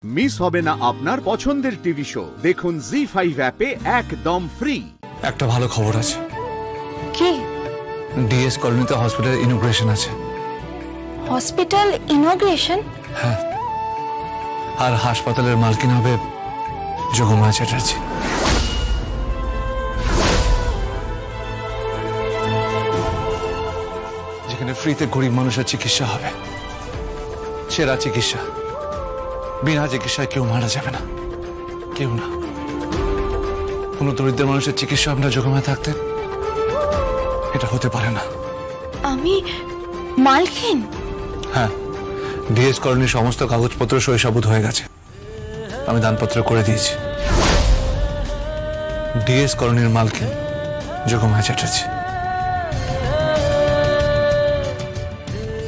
Miss হবে না আপনার পছন্দের টিভি শো। দেখুন জি5 অ্যাপে একদম ফ্রি। একটা ভালো খবর আছে। কি? ডিএস কলোনিতে হসপিটাল ইনোগ্রেশন আছে। Hospital inauguration? হ্যাঁ, আর হাসপাতালের মালকিন হবে যোগমায়া চ্যাটার্জি। যেখানে ফ্রিতে গরিব মানুষের চিকিৎসা হবে, সেরা চিকিৎসা। বিনা চিকিৎসায় কেউ মারা যাবে না, কেউ না। কোন দরিদ্র মানুষের চিকিৎসা আপনার যোগমায়া থাকতেন, এটা হতে পারে না। আমি মালকিন? হ্যাঁ, ডিএস কলোনির সমস্ত কাগজপত্র সই সাবুত হয়ে গেছে। আমি দানপত্র করে দিয়েছি। ডিএস কলোনির মালকিন যোগমায়া চ্যাটার্জি।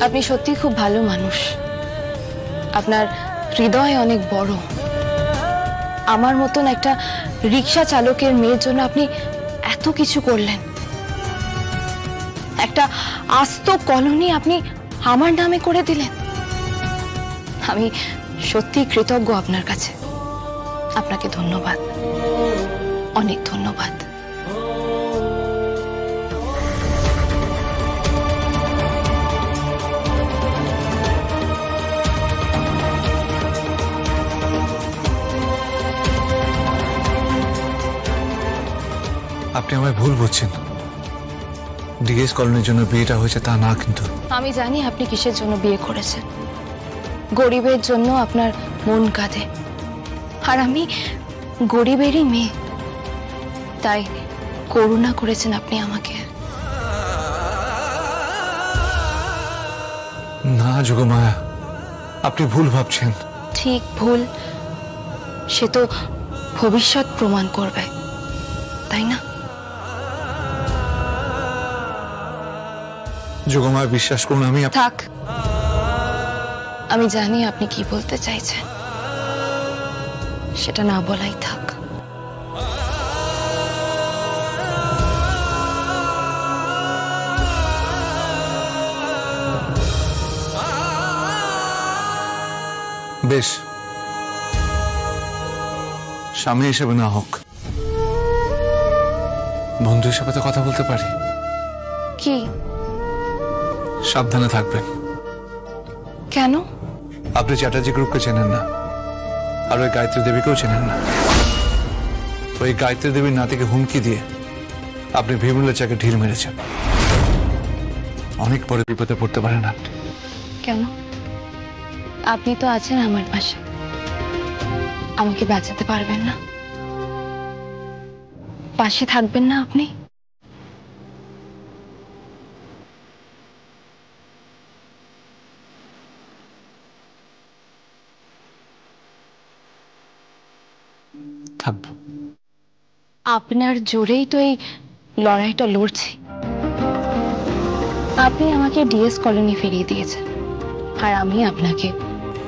আপনি সত্যি খুব ভালো মানুষ। আপনার হৃদয় অনেক বড়। আমার মতন একটা রিক্সা চালকের মেয়ের জন্য আপনি এত কিছু করলেন। একটা আস্ত কলোনি আপনি আমার নামে করে দিলেন। আমি সত্যি কৃতজ্ঞ আপনার কাছে। আপনাকে ধন্যবাদ, অনেক ধন্যবাদ। আপনি আমায় ভুল বুঝছেন। ডিএস কলোনির জন্য বিয়েটা হয়েছে তা না, কিন্তু আমি জানি আপনি কিসের জন্য বিয়ে করেছেন। গরিবের জন্য আপনার মন কাঁদে, আর আমি গরিবেরই মেয়ে, তাই করুণা করেছেন আপনি আমাকে। না যোগমায়া, আপনি ভুল ভাবছেন। ঠিক ভুল সে তো ভবিষ্যৎ প্রমাণ করবে, তাই না? যোগমায়া বিশ্বাস করুন, আমি থাক, আমি জানি আপনি কি বলতে চাইছেন। সেটা না বলাই থাক। বেশ, স্বামী হিসেবে না হোক, বন্ধু হিসেবে তো কথা বলতে পারি। কি? সাবধানে থাকবেন। কেন? আপনি চ্যাটার্জি গ্রুপকে চেনেন না, আর ওই গায়ত্রী দেবীকেও চেনেন না। ওই গায়ত্রী দেবীর নাতিকে হুমকি দিয়ে আপনি ভীমুলের চাকে ঢিল মেরেছেন। অনেক পরে বিপদে পড়তে পারেন আপনি। কেন? আপনি তো আছেন আমার পাশে, আমাকে বাঁচাতে পারবেন না? পাশে থাকবেন না আপনি? থাকবো। আপনার জোরেই তো এই লড়াইটা লড়ছি। আপনি আমাকে ডিএস কলোনি ফিরিয়ে দিয়েছেন, আর আমি আপনাকে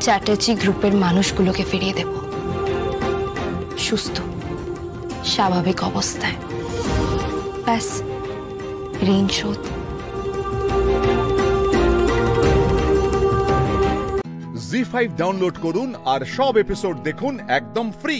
চ্যাটার্জি গ্রুপের মানুষগুলোকে ফিরিয়ে দেব, সুস্থ স্বাভাবিক অবস্থায়। ব্যাস, ঋণ শোধ। জি5 ডাউনলোড করুন আর সব এপিসোড দেখুন একদম ফ্রি।